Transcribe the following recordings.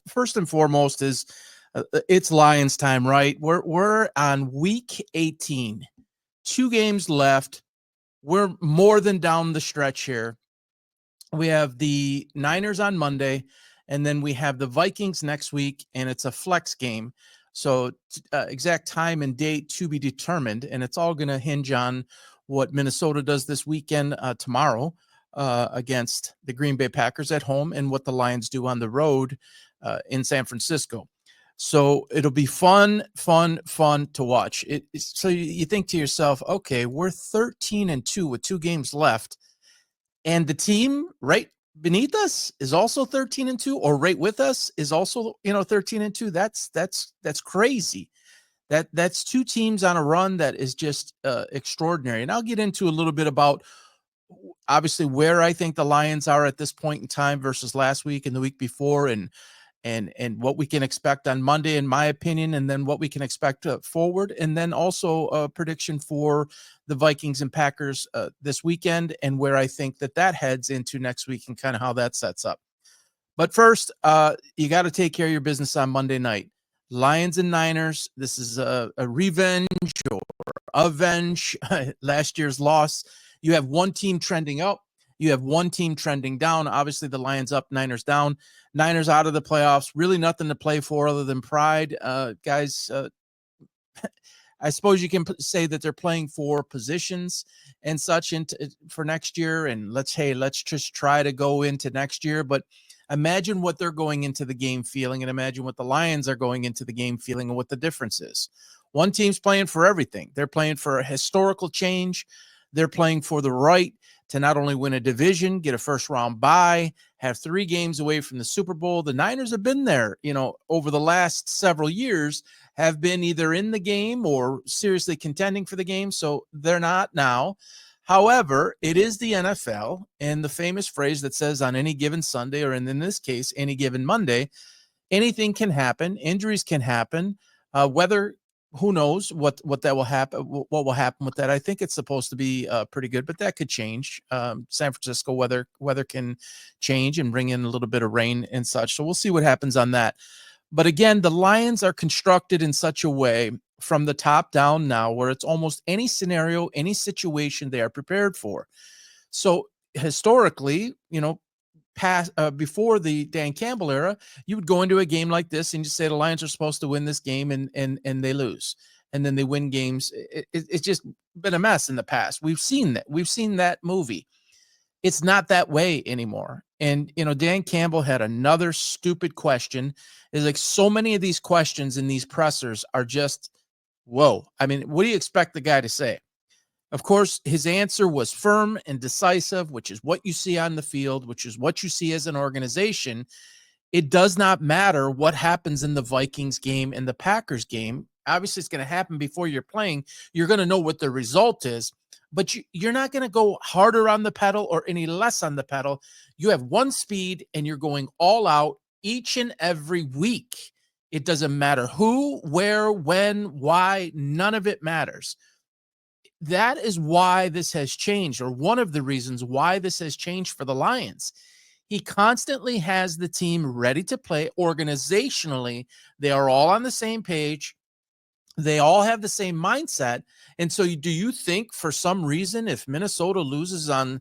first and foremost is it's Lions time, right? We're on week 18, 2 games left. We're more than down the stretch here. We have the Niners on Monday, and then we have the Vikings next week, and it's a flex game. So exact time and date to be determined, and it's all going to hinge on what Minnesota does this weekend tomorrow against the Green Bay Packers at home, and what the Lions do on the road in San Francisco. So it'll be fun to watch. So you think to yourself, okay, we're 13-2 with 2 games left, and the team right beneath us is also 13-2, or right with us is also 13-2. That's crazy. That's 2 teams on a run that is just extraordinary. And I'll get into a little bit about obviously where I think the Lions are at this point in time versus last week and the week before, and what we can expect on Monday, in my opinion, and then what we can expect forward, and then also a prediction for the Vikings and Packers this weekend, and where I think that heads into next week and kind of how that sets up. But first, you got to take care of your business on Monday night. Lions and Niners. This is a revenge or avenge last year's loss. You have one team trending up. You have one team trending down. Obviously, the Lions up, Niners down. Niners out of the playoffs. Really nothing to play for other than pride. Guys, I suppose you can say that they're playing for positions and such for next year. And let's just try to go into next year. But imagine what they're going into the game feeling, and imagine what the Lions are going into the game feeling, and what the difference is. One team's playing for everything. They're playing for a historical change. They're playing for the right to not only win a division, get a first-round bye, have 3 games away from the Super Bowl. The Niners have been there, over the last several years, have been either in the game or seriously contending for the game, so they're not now. However, it is the NFL, and the famous phrase that says on any given Sunday, or in this case, any given Monday, anything can happen. Injuries can happen. Weather, who knows what that will happen? What will happen with that? I think it's supposed to be pretty good, but that could change. San Francisco weather can change and bring in a little bit of rain and such. So we'll see what happens on that. But again, the Lions are constructed in such a way from the top down now, where it's almost any scenario, any situation they are prepared for. So historically, before the Dan Campbell era, you would go into a game like this and you say the Lions are supposed to win this game, and they lose, and then they win games. It's just been a mess in the past. We've seen that. We've seen that movie. It's not that way anymore. And, Dan Campbell had another stupid question. It's like so many of these questions in these pressers are just, whoa. I mean, what do you expect the guy to say? Of course, his answer was firm and decisive, which is what you see on the field, which is what you see as an organization. It does not matter what happens in the Vikings game and the Packers game. Obviously, it's going to happen before you're playing. You're going to know what the result is, but you're not going to go harder on the pedal or any less on the pedal. You have one speed, and you're going all out each and every week. It doesn't matter who, where, when, why. None of it matters. That is why this has changed, or one of the reasons why this has changed for the Lions. He constantly has the team ready to play organizationally. They are all on the same page. They all have the same mindset. And so do you think for some reason, if Minnesota loses on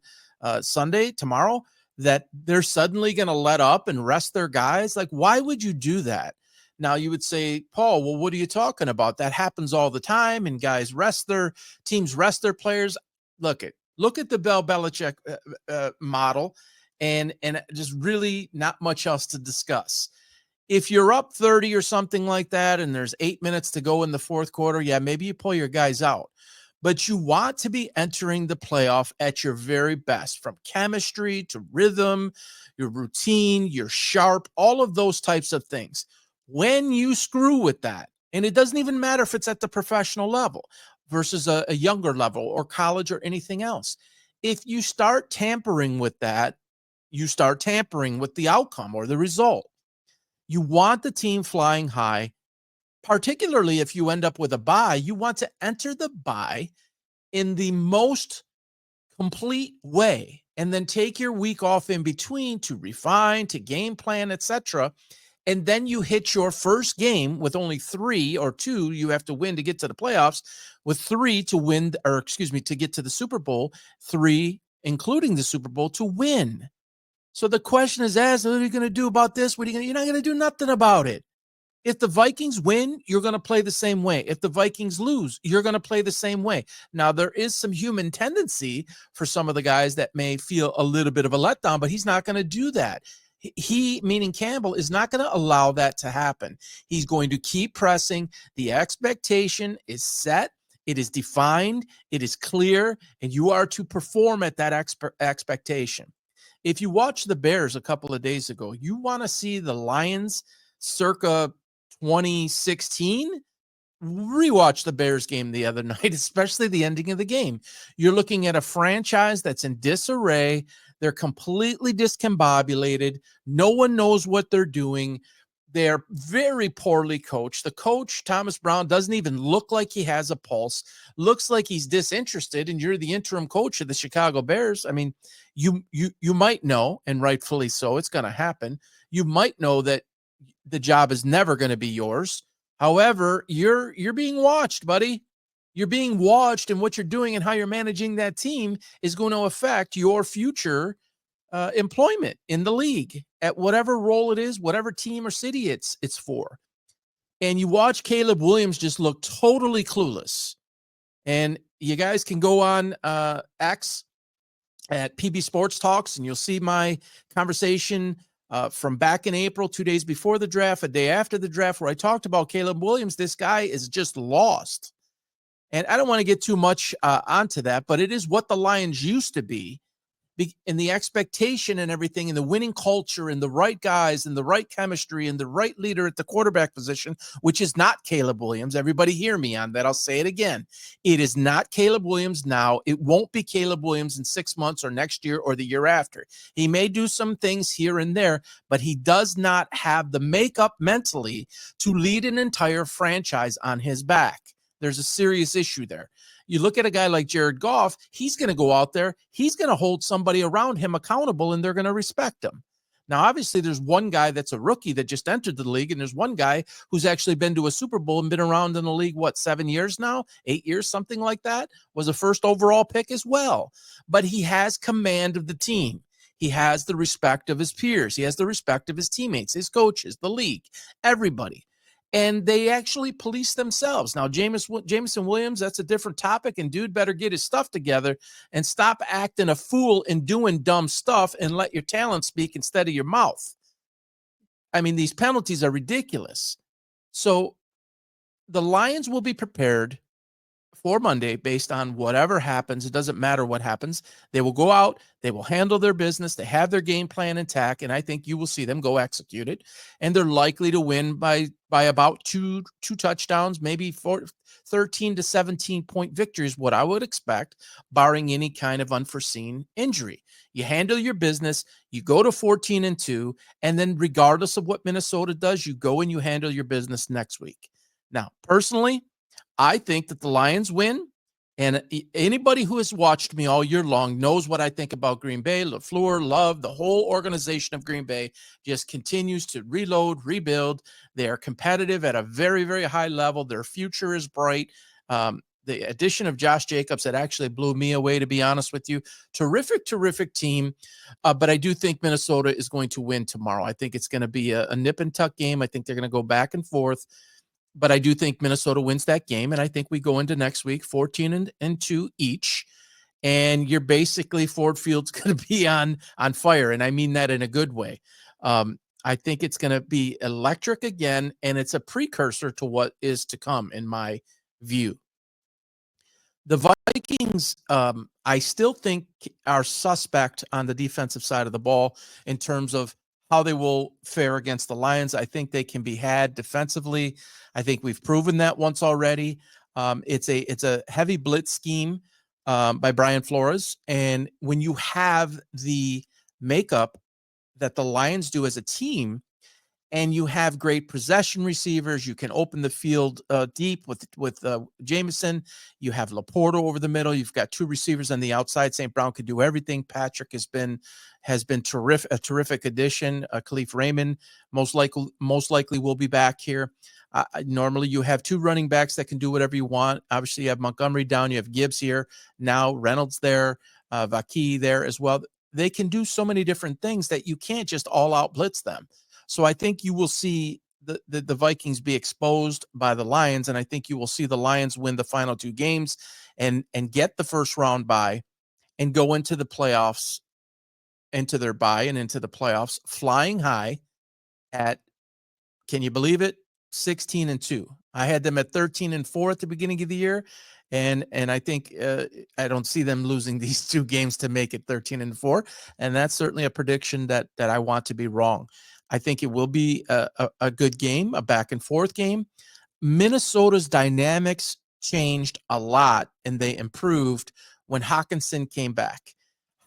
Sunday, tomorrow, that they're suddenly going to let up and rest their guys? Like, why would you do that? Now, you would say, Paul, well, what are you talking about? That happens all the time, and guys teams rest their players. Look at the Belichick model, and just really not much else to discuss. If you're up 30 or something like that, and there's 8 minutes to go in the fourth quarter, yeah, maybe you pull your guys out. But you want to be entering the playoff at your very best, from chemistry to rhythm, your routine, your sharp, all of those types of things. When you screw with that, and it doesn't even matter if it's at the professional level versus a younger level or college or anything else, if you start tampering with that, you start tampering with the outcome or the result. You want the team flying high, particularly if you end up with a bye. You want to enter the bye in the most complete way, and then take your week off in between to refine, to game plan, etc., and then you hit your first game with only 3 or 2 you have to win to get to the playoffs, with 3 to win, or excuse me, to get to the Super Bowl, 3 including the Super Bowl to win. So the question is, what are you going to do about this? You're not going to do nothing about it. If the Vikings win, you're going to play the same way. If the Vikings lose, you're going to play the same way. Now, there is some human tendency for some of the guys that may feel a little bit of a letdown, but he's not going to do that. He, meaning Campbell, is not going to allow that to happen. He's going to keep pressing. The expectation is set. It is defined. It is clear, and you are to perform at that expectation. If you watch the Bears a couple of days ago, you want to see the Lions circa 2016, rewatch the Bears game the other night, especially the ending of the game. You're looking at a franchise that's in disarray. They're completely discombobulated. No one knows what they're doing. They're very poorly coached. The coach, Thomas Brown, doesn't even look like he has a pulse. Looks like he's disinterested, and you're the interim coach of the Chicago Bears. I mean, you might know, and rightfully so, it's going to happen. You might know that the job is never going to be yours. However, you're being watched, buddy. You're being watched, and what you're doing and how you're managing that team is going to affect your future employment in the league at whatever role it is, whatever team or city it's for. And you watch Caleb Williams just look totally clueless. And you guys can go on X at PB Sports Talks, and you'll see my conversation from back in April, 2 days before the draft, a day after the draft, where I talked about Caleb Williams. This guy is just lost. And I don't want to get too much onto that, but it is what the Lions used to be. And the expectation and everything, and the winning culture, and the right guys, and the right chemistry, and the right leader at the quarterback position, which is not Caleb Williams. Everybody hear me on that. I'll say it again. It is not Caleb Williams now. It won't be Caleb Williams in 6 months or next year or the year after. He may do some things here and there, but he does not have the makeup mentally to lead an entire franchise on his back. There's a serious issue there. You look at a guy like Jared Goff, he's going to go out there, he's going to hold somebody around him accountable, and they're going to respect him. Now, obviously, there's one guy that's a rookie that just entered the league, and there's one guy who's actually been to a Super Bowl and been around in the league, 7 years now, 8 years, something like that, was a first overall pick as well. But he has command of the team. He has the respect of his peers. He has the respect of his teammates, his coaches, the league, everybody. And they actually police themselves. Now, Jameson Williams, that's a different topic, and dude better get his stuff together and stop acting a fool and doing dumb stuff and let your talent speak instead of your mouth. I mean, these penalties are ridiculous. So the Lions will be prepared for Monday based on whatever happens. It doesn't matter what happens. They will go out. They will handle their business. They have their game plan intact, and I think you will see them go execute it. And they're likely to win by about two touchdowns, maybe 13 to 17-point victories, what I would expect, barring any kind of unforeseen injury. You handle your business. You go to 14-2, and then regardless of what Minnesota does, you go and you handle your business next week. Now, personally, I think that the Lions win, and anybody who has watched me all year long knows what I think about Green Bay. LaFleur, Love, the whole organization of Green Bay just continues to reload, rebuild. They are competitive at a very, very high level. Their future is bright. The addition of Josh Jacobs, that actually blew me away, to be honest with you. Terrific team. But I do think Minnesota is going to win tomorrow. I think it's going to be a nip and tuck game. I think they're going to go back and forth. But I do think Minnesota wins that game, and I think we go into next week 14-2 each, and you're basically Ford Field's going to be on fire, and I mean that in a good way. I think it's going to be electric again, and it's a precursor to what is to come, in my view. The Vikings, I still think, are suspect on the defensive side of the ball in terms of how they will fare against the Lions. I think they can be had defensively. I think we've proven that once already. It's a heavy blitz scheme by Brian Flores. And when you have the makeup that the Lions do as a team, and you have great possession receivers. You can open the field deep with Jameson. You have Laporta over the middle. You've got two receivers on the outside. St. Brown can do everything. Patrick has been terrific, a terrific addition. Khalif Raymond most likely will be back here. Normally you have two running backs that can do whatever you want. Obviously you have Montgomery down. You have Gibbs here now. Reynolds there. Vaki there as well. They can do so many different things that you can't just all out blitz them. So I think you will see the Vikings be exposed by the Lions, and I think you will see the Lions win the final two games and get the first round bye and go into the playoffs, into their bye and into the playoffs flying high at, can you believe it, 16-2. I had them at 13-4 at the beginning of the year, and I think I don't see them losing these two games to make it 13-4, and that's certainly a prediction that I want to be wrong. I think it will be a good game, a back and forth game. Minnesota's dynamics changed a lot, and they improved when Hawkinson came back.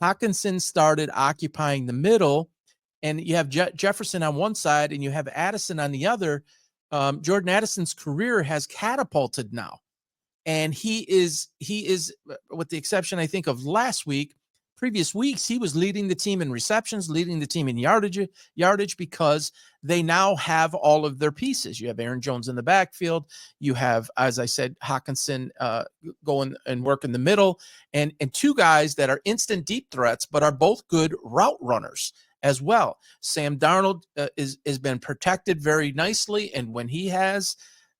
Hawkinson started occupying the middle, and you have Jefferson on one side, and you have Addison on the other. Jordan Addison's career has catapulted now, and he is, with the exception, I think, of last week, previous weeks, he was leading the team in receptions, leading the team in yardage because they now have all of their pieces. You have Aaron Jones in the backfield. You have, as I said, Hawkinson going and work in the middle, and two guys that are instant deep threats, but are both good route runners as well. Sam Darnold has been protected very nicely, and when he has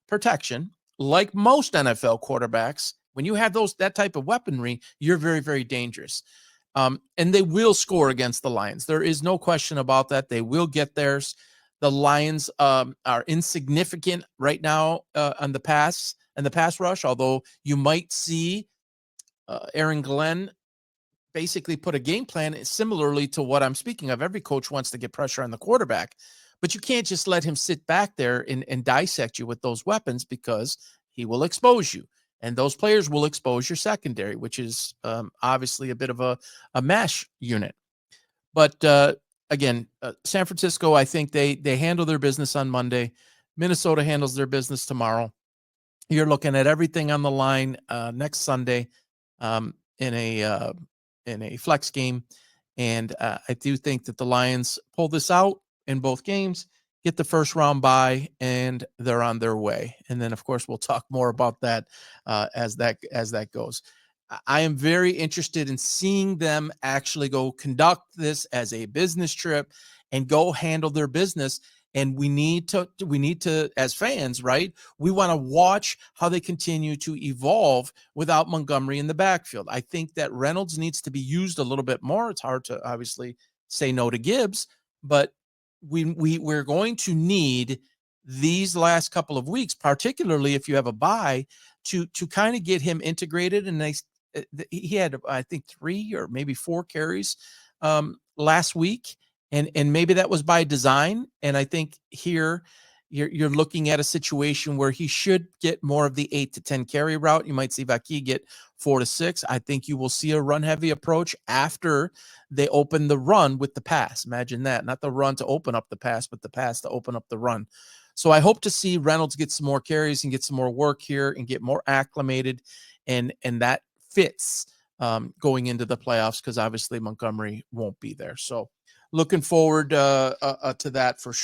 protection, like most NFL quarterbacks, when you have that type of weaponry, you're very, very dangerous. And they will score against the Lions. There is no question about that. They will get theirs. The Lions are insignificant right now on the pass and the pass rush, although you might see Aaron Glenn basically put a game plan similarly to what I'm speaking of. Every coach wants to get pressure on the quarterback, but you can't just let him sit back there and dissect you with those weapons, because he will expose you. And those players will expose your secondary, which is obviously a bit of a mesh unit. But again, San Francisco, I think they handle their business on Monday. Minnesota handles their business tomorrow. You're looking at everything on the line next Sunday in a flex game. And I do think that the Lions pull this out in both games, get the first round bye, and they're on their way. And then, of course, we'll talk more about that as that goes. I am very interested in seeing them actually go conduct this as a business trip and go handle their business. And we need to, as fans, right? We want to watch how they continue to evolve without Montgomery in the backfield. I think that Reynolds needs to be used a little bit more. It's hard to obviously say no to Gibbs, but we're going to need these last couple of weeks, particularly if you have a bye, to kind of get him integrated. And he had, I think, 3 or maybe 4 carries last week. And maybe that was by design. And I think here you're looking at a situation where he should get more of the 8 to 10 carry route. You might see Vaki get 4 to 6. I think you will see a run heavy approach after they open the run with the pass. Imagine that. Not the run to open up the pass, but the pass to open up the run. So I hope to see Reynolds get some more carries and get some more work here and get more acclimated. And that fits going into the playoffs, because obviously Montgomery won't be there. So looking forward to that for sure.